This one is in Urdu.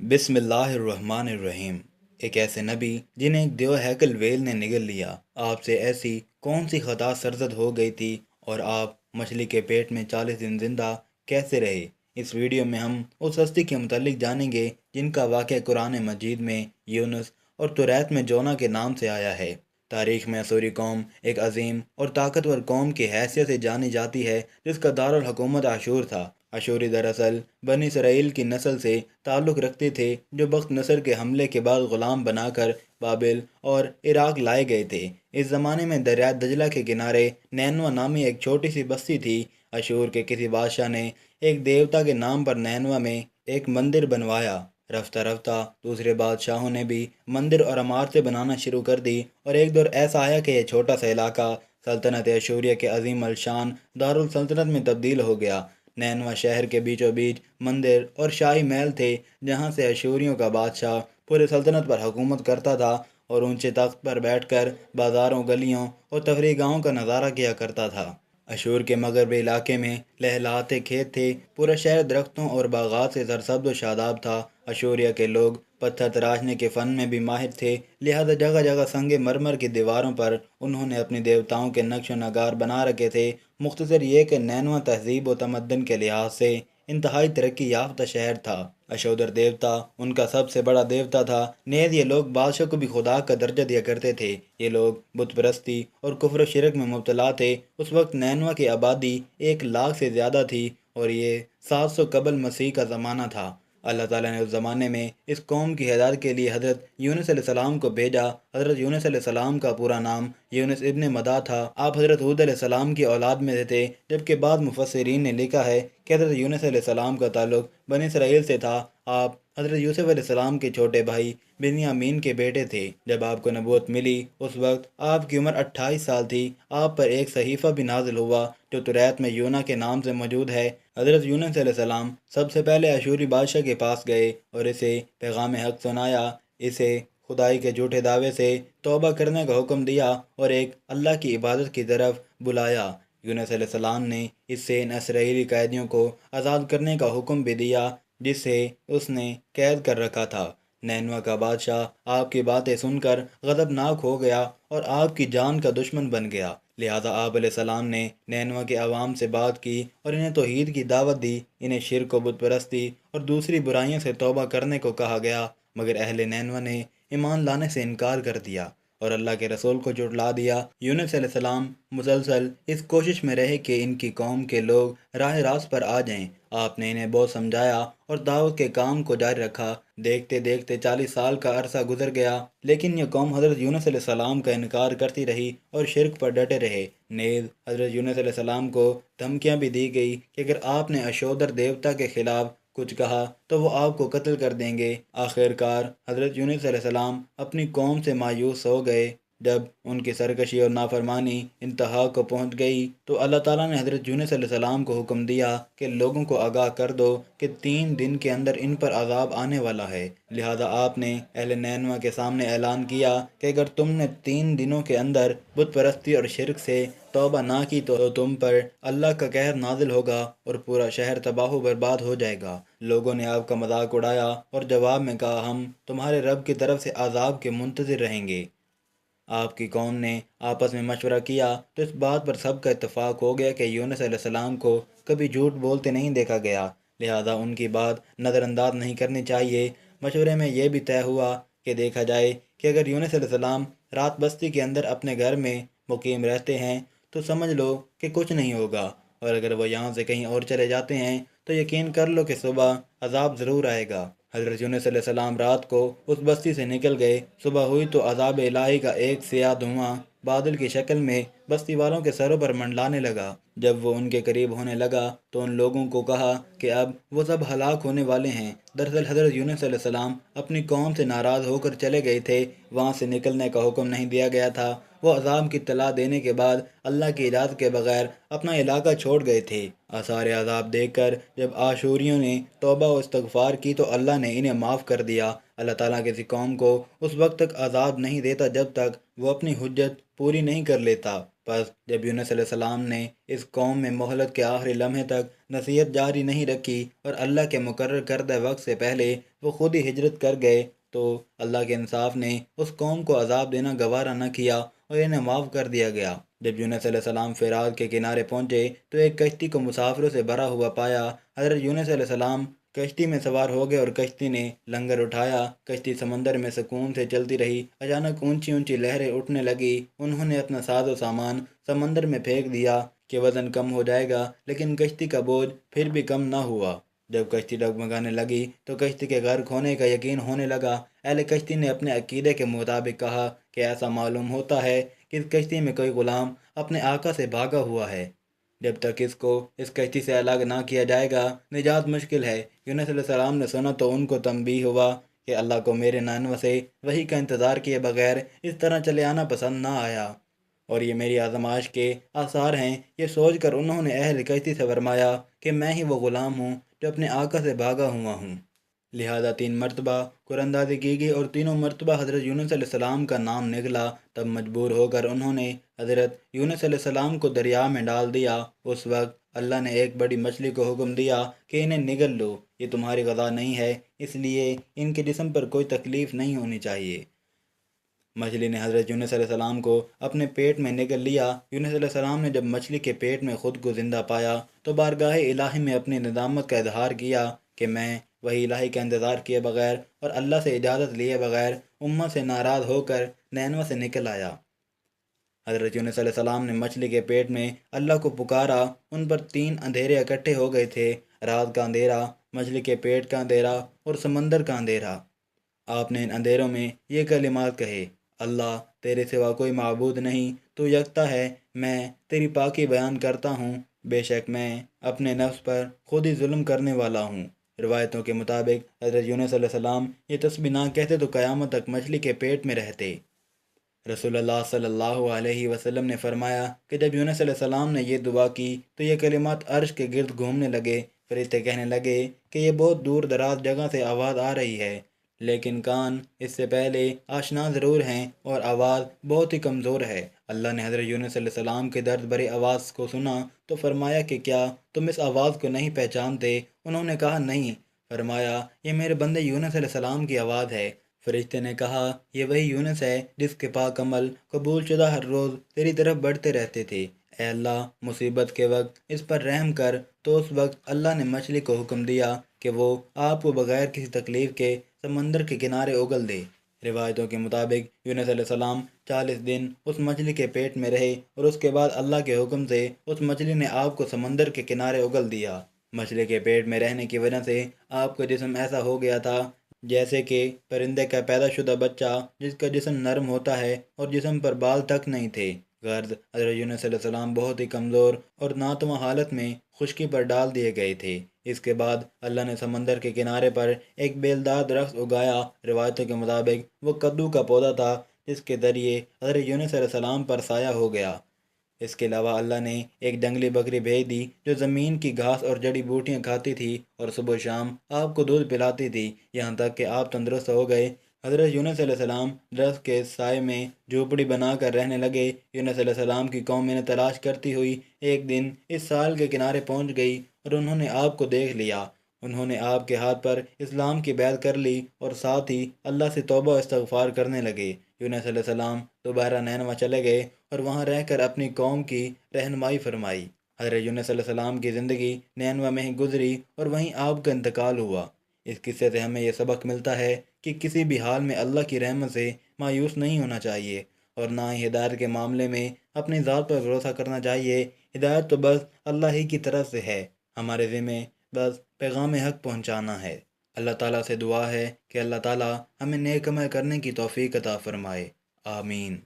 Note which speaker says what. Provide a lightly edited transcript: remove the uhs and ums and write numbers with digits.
Speaker 1: بسم اللہ الرحمن الرحیم۔ ایک ایسے نبی جنہیں ایک دیو ہیکل ویل نے نگل لیا، آپ سے ایسی کون سی خطا سرزد ہو گئی تھی اور آپ مچھلی کے پیٹ میں 40 دن زندہ کیسے رہے؟ اس ویڈیو میں ہم اس ہستی کے متعلق جانیں گے جن کا واقعہ قرآن مجید میں یونس اور توریت میں جونا کے نام سے آیا ہے۔ تاریخ میں اسوری قوم ایک عظیم اور طاقتور قوم کی حیثیت سے جانی جاتی ہے جس کا دارالحکومت اشور تھا۔ اشوری دراصل بنی اسرائیل کی نسل سے تعلق رکھتے تھے جو بخت نصر کے حملے کے بعد غلام بنا کر بابل اور عراق لائے گئے تھے۔ اس زمانے میں دریائے دجلہ کے کنارے نینوا نامی ایک چھوٹی سی بستی تھی۔ اشور کے کسی بادشاہ نے ایک دیوتا کے نام پر نینوا میں ایک مندر بنوایا۔ رفتہ رفتہ دوسرے بادشاہوں نے بھی مندر اور عمارتیں بنانا شروع کر دی اور ایک دور ایسا آیا کہ یہ چھوٹا سا علاقہ سلطنت اشوریہ کے عظیم الشان دارالسلطنت میں تبدیل ہو گیا۔ نینوا شہر کے بیچوں بیچ مندر اور شاہی محل تھے جہاں سے اشوریوں کا بادشاہ پورے سلطنت پر حکومت کرتا تھا اور اونچے تخت پر بیٹھ کر بازاروں، گلیوں اور تفریح گاہوں کا نظارہ کیا کرتا تھا۔ اشور کے مغربی علاقے میں لہلاتے کھیت تھے، پورا شہر درختوں اور باغات سے سرسبز و شاداب تھا۔ اشوریہ کے لوگ پتھر تراشنے کے فن میں بھی ماہر تھے، لہذا جگہ جگہ سنگ مرمر کی دیواروں پر انہوں نے اپنی دیوتاؤں کے نقش و نگار بنا رکھے تھے۔ مختصر یہ کہ نینوا تہذیب و تمدن کے لحاظ سے انتہائی ترقی یافتہ شہر تھا۔ اشودر دیوتا ان کا سب سے بڑا دیوتا تھا، نیز یہ لوگ بادشاہ کو بھی خدا کا درجہ دیا کرتے تھے۔ یہ لوگ بت پرستی اور کفر و شرک میں مبتلا تھے۔ اس وقت نینوا کی آبادی 1 لاکھ سے زیادہ تھی اور یہ 700 قبل مسیح کا زمانہ تھا۔ اللہ تعالیٰ نے اس زمانے میں اس قوم کی ہدایت کے لیے حضرت یونس علیہ السلام کو بھیجا۔ حضرت یونس علیہ السلام کا پورا نام یونس ابن مدہ تھا۔ آپ حضرت ہود علیہ السلام کی اولاد میں سے تھے، جبکہ بعض مفسرین نے لکھا ہے کہ حضرت یونس علیہ السلام کا تعلق بنی اسرائیل سے تھا۔ آپ حضرت یوسف علیہ السلام کے چھوٹے بھائی بنیامین کے بیٹے تھے۔ جب آپ کو نبوت ملی اس وقت آپ کی عمر 28 سال تھی۔ آپ پر ایک صحیفہ بھی نازل ہوا جو توریت میں یونا کے نام سے موجود ہے۔ حضرت یونس علیہ السلام سب سے پہلے اشوری بادشاہ کے پاس گئے اور اسے پیغام حق سنایا، اسے خدائی کے جھوٹے دعوے سے توبہ کرنے کا حکم دیا اور ایک اللہ کی عبادت کی طرف بلایا۔ یونس علیہ السلام نے اس سے ان اسرائیلی قیدیوں کو آزاد کرنے کا حکم بھی دیا جسے اس نے قید کر رکھا تھا۔ نینوا کا بادشاہ آپ کی باتیں سن کر غضبناک ہو گیا اور آپ کی جان کا دشمن بن گیا، لہذا آپ علیہ السلام نے نینوا کے عوام سے بات کی اور انہیں توحید کی دعوت دی۔ انہیں شرک و بت پرستی اور دوسری برائیوں سے توبہ کرنے کو کہا گیا، مگر اہل نینوا نے ایمان لانے سے انکار کر دیا اور اللہ کے رسول کو جھٹلا دیا۔ یونس علیہ السلام مسلسل اس کوشش میں رہے کہ ان کی قوم کے لوگ راہ راست پر آ جائیں۔ آپ نے انہیں بہت سمجھایا اور دعوت کے کام کو جاری رکھا۔ دیکھتے دیکھتے 40 سال کا عرصہ گزر گیا، لیکن یہ قوم حضرت یونس علیہ السلام کا انکار کرتی رہی اور شرک پر ڈٹے رہے۔ نیز حضرت یونس علیہ السلام کو دھمکیاں بھی دی گئی کہ اگر آپ نے اشودر دیوتا کے خلاف کچھ کہا تو وہ آپ کو قتل کر دیں گے۔ آخر کار حضرت یونس علیہ السلام اپنی قوم سے مایوس ہو گئے۔ جب ان کی سرکشی اور نافرمانی انتہا کو پہنچ گئی تو اللہ تعالیٰ نے حضرت یونس علیہ السلام کو حکم دیا کہ لوگوں کو آگاہ کر دو کہ 3 دن کے اندر ان پر عذاب آنے والا ہے۔ لہذا آپ نے اہل نینوا کے سامنے اعلان کیا کہ اگر تم نے 3 دنوں کے اندر بت پرستی اور شرک سے توبہ نہ کی تو تم پر اللہ کا قہر نازل ہوگا اور پورا شہر تباہ و برباد ہو جائے گا۔ لوگوں نے آپ کا مذاق اڑایا اور جواب میں کہا ہم تمہارے رب کی طرف سے عذاب کے منتظر رہیں گے۔ آپ کی قوم نے آپس میں مشورہ کیا تو اس بات پر سب کا اتفاق ہو گیا کہ یونس علیہ السلام کو کبھی جھوٹ بولتے نہیں دیکھا گیا، لہذا ان کی بات نظر انداز نہیں کرنی چاہیے۔ مشورے میں یہ بھی طے ہوا کہ دیکھا جائے کہ اگر یونس علیہ السلام رات بستی کے اندر اپنے گھر میں مقیم رہتے ہیں تو سمجھ لو کہ کچھ نہیں ہوگا، اور اگر وہ یہاں سے کہیں اور چلے جاتے ہیں تو یقین کر لو کہ صبح عذاب ضرور آئے گا۔ حضرت یونس علیہ السلام رات کو اس بستی سے نکل گئے۔ صبح ہوئی تو عذاب الہی کا ایک سیاہ دھواں بادل کی شکل میں بستی والوں کے سروں پر منڈلانے لگا۔ جب وہ ان کے قریب ہونے لگا تو ان لوگوں کو کہا کہ اب وہ سب ہلاک ہونے والے ہیں۔ دراصل حضرت یونس علیہ السلام اپنی قوم سے ناراض ہو کر چلے گئے تھے، وہاں سے نکلنے کا حکم نہیں دیا گیا تھا۔ وہ عذاب کی اطلاع دینے کے بعد اللہ کی اجازت کے بغیر اپنا علاقہ چھوڑ گئے تھے۔ آثار عذاب دیکھ کر جب آشوریوں نے توبہ و استغفار کی تو اللہ نے انہیں معاف کر دیا۔ اللہ تعالیٰ کسی قوم کو اس وقت تک عذاب نہیں دیتا جب تک وہ اپنی حجت پوری نہیں کر لیتا۔ پس جب یونس علیہ السلام نے اس قوم میں مہلت کے آخری لمحے تک نصیحت جاری نہیں رکھی اور اللہ کے مقرر کردہ وقت سے پہلے وہ خود ہی ہجرت کر گئے تو اللہ کے انصاف نے اس قوم کو عذاب دینا گوارا نہ کیا اور انہیں معاف کر دیا گیا۔ جب یونس علیہ السلام فرات کے کنارے پہنچے تو ایک کشتی کو مسافروں سے بھرا ہوا پایا۔ حضرت یونس علیہ السلام کشتی میں سوار ہو گئے اور کشتی نے لنگر اٹھایا۔ کشتی سمندر میں سکون سے چلتی رہی۔ اچانک اونچی اونچی لہریں اٹھنے لگی۔ انہوں نے اپنا ساز و سامان سمندر میں پھینک دیا کہ وزن کم ہو جائے گا، لیکن کشتی کا بوجھ پھر بھی کم نہ ہوا۔ جب کشتی ڈگمگانے لگی تو کشتی کے غرق ہونے کا یقین ہونے لگا۔ اہل کشتی نے اپنے عقیدے کے مطابق کہا کہ ایسا معلوم ہوتا ہے کہ اس کشتی میں کوئی غلام اپنے آقا سے بھاگا ہوا ہے۔ جب تک اس کو اس کشتی سے الگ نہ کیا جائے گا نجات مشکل ہے۔ یونس علیہ السلام نے سنا تو ان کو تنبیہ ہوا کہ اللہ کو میرے نانوا سے وحی کا انتظار کیے بغیر اس طرح چلے آنا پسند نہ آیا، اور یہ میری آزمائش کے آثار ہیں۔ یہ سوچ کر انہوں نے اہل کشتی سے فرمایا کہ میں ہی وہ غلام ہوں جو اپنے آقا سے بھاگا ہوا ہوں۔ لہذا 3 مرتبہ قرآن اندازی کی گئی اور تینوں مرتبہ حضرت یونس علیہ السلام کا نام نکلا۔ تب مجبور ہو کر انہوں نے حضرت یونس علیہ السلام کو دریا میں ڈال دیا۔ اس وقت اللہ نے ایک بڑی مچھلی کو حکم دیا کہ انہیں نگل لو، یہ تمہاری غذا نہیں ہے، اس لیے ان کے جسم پر کوئی تکلیف نہیں ہونی چاہیے۔ مچھلی نے حضرت یونس علیہ السلام کو اپنے پیٹ میں نگل لیا۔ یونس علیہ السلام نے جب مچھلی کے پیٹ میں خود کو زندہ پایا تو بارگاہ الہی میں اپنی ندامت کا اظہار کیا کہ میں وہی الہی کا انتظار کیے بغیر اور اللہ سے اجازت لیے بغیر امت سے ناراض ہو کر نینوا سے نکل آیا۔ حضرت یونس علیہ السلام نے مچھلی کے پیٹ میں اللہ کو پکارا۔ ان پر 3 اندھیرے اکٹھے ہو گئے تھے، رات کا اندھیرا، مچھلی کے پیٹ کا اندھیرا اور سمندر کا اندھیرا۔ آپ نے ان اندھیروں میں یہ کلمات کہے: اللہ تیرے سوا کوئی معبود نہیں، تو یکتا ہے، میں تیری پاکی بیان کرتا ہوں، بے شک میں اپنے نفس پر خود ہی ظلم کرنے والا ہوں۔ روایتوں کے مطابق حضرت یونس علیہ السلام یہ تسبیح نہ کہتے تو قیامت تک مچھلی کے پیٹ میں رہتے۔ رسول اللہ صلی اللہ علیہ وسلم نے فرمایا کہ جب یونس علیہ السلام نے یہ دعا کی تو یہ کلمات عرش کے گرد گھومنے لگے۔ فرشتے کہنے لگے کہ یہ بہت دور دراز جگہ سے آواز آ رہی ہے، لیکن کان اس سے پہلے آشنا ضرور ہیں اور آواز بہت ہی کمزور ہے۔ اللہ نے حضرت یونس علیہ السلام کی درد بھری آواز کو سنا تو فرمایا کہ کیا تم اس آواز کو نہیں پہچانتے؟ انہوں نے کہا نہیں۔ فرمایا یہ میرے بندے یونس علیہ السلام کی آواز ہے۔ فرشتے نے کہا یہ وہی یونس ہے جس کے پاک عمل قبول شدہ ہر روز تیری طرف بڑھتے رہتے تھے۔ اے اللہ مصیبت کے وقت اس پر رحم کر۔ تو اس وقت اللہ نے مچھلی کو حکم دیا کہ وہ آپ کو بغیر کسی تکلیف کے سمندر کے کنارے اگل دے۔ روایتوں کے مطابق یونس علیہ السلام 40 دن اس مچھلی کے پیٹ میں رہے اور اس کے بعد اللہ کے حکم سے اس مچھلی نے آپ کو سمندر کے کنارے اگل دیا۔ مچھلی کے پیٹ میں رہنے کی وجہ سے آپ کا جسم ایسا ہو گیا تھا جیسے کہ پرندے کا پیدا شدہ بچہ جس کا جسم نرم ہوتا ہے اور جسم پر بال تک نہیں تھے۔ غرض حضرت یونس علیہ السلام بہت ہی کمزور اور ناتواں حالت میں خشکی پر ڈال دیے گئے تھے۔ اس کے بعد اللہ نے سمندر کے کنارے پر ایک بیلدار درخت اگایا۔ روایتوں کے مطابق وہ کدو کا پودا تھا جس کے ذریعے حضرت یونس علیہ السلام پر سایہ ہو گیا۔ اس کے علاوہ اللہ نے ایک جنگلی بکری بھیج دی جو زمین کی گھاس اور جڑی بوٹیاں کھاتی تھی اور صبح و شام آپ کو دودھ پلاتی تھی، یہاں تک کہ آپ تندرست ہو گئے۔ حضرت یونس علیہ السلام درخت کے سائے میں جھوپڑی بنا کر رہنے لگے۔ یونس علیہ السلام کی قوم انہیں تلاش کرتی ہوئی ایک دن اس سال کے کنارے پہنچ گئی اور انہوں نے آپ کو دیکھ لیا۔ انہوں نے آپ کے ہاتھ پر اسلام کی بیعت کر لی اور ساتھ ہی اللہ سے توبہ و استغفار کرنے لگے۔ یونس علیہ السلام دوبارہ نینوا چلے گئے اور وہاں رہ کر اپنی قوم کی رہنمائی فرمائی۔ حضرت یونس علیہ السلام کی زندگی نینوا میں ہی گزری اور وہیں آپ کا انتقال ہوا۔ اس قصے سے ہمیں یہ سبق ملتا ہے کہ کسی بھی حال میں اللہ کی رحمت سے مایوس نہیں ہونا چاہیے اور نہ ہی ہدایت کے معاملے میں اپنی ذات پر بھروسہ کرنا چاہیے۔ ہدایت تو بس اللہ ہی کی طرف سے ہے، ہمارے ذمہ بس پیغام حق پہنچانا ہے۔ اللہ تعالیٰ سے دعا ہے کہ اللہ تعالیٰ ہمیں نیک عمل کرنے کی توفیق عطا فرمائے، آمین۔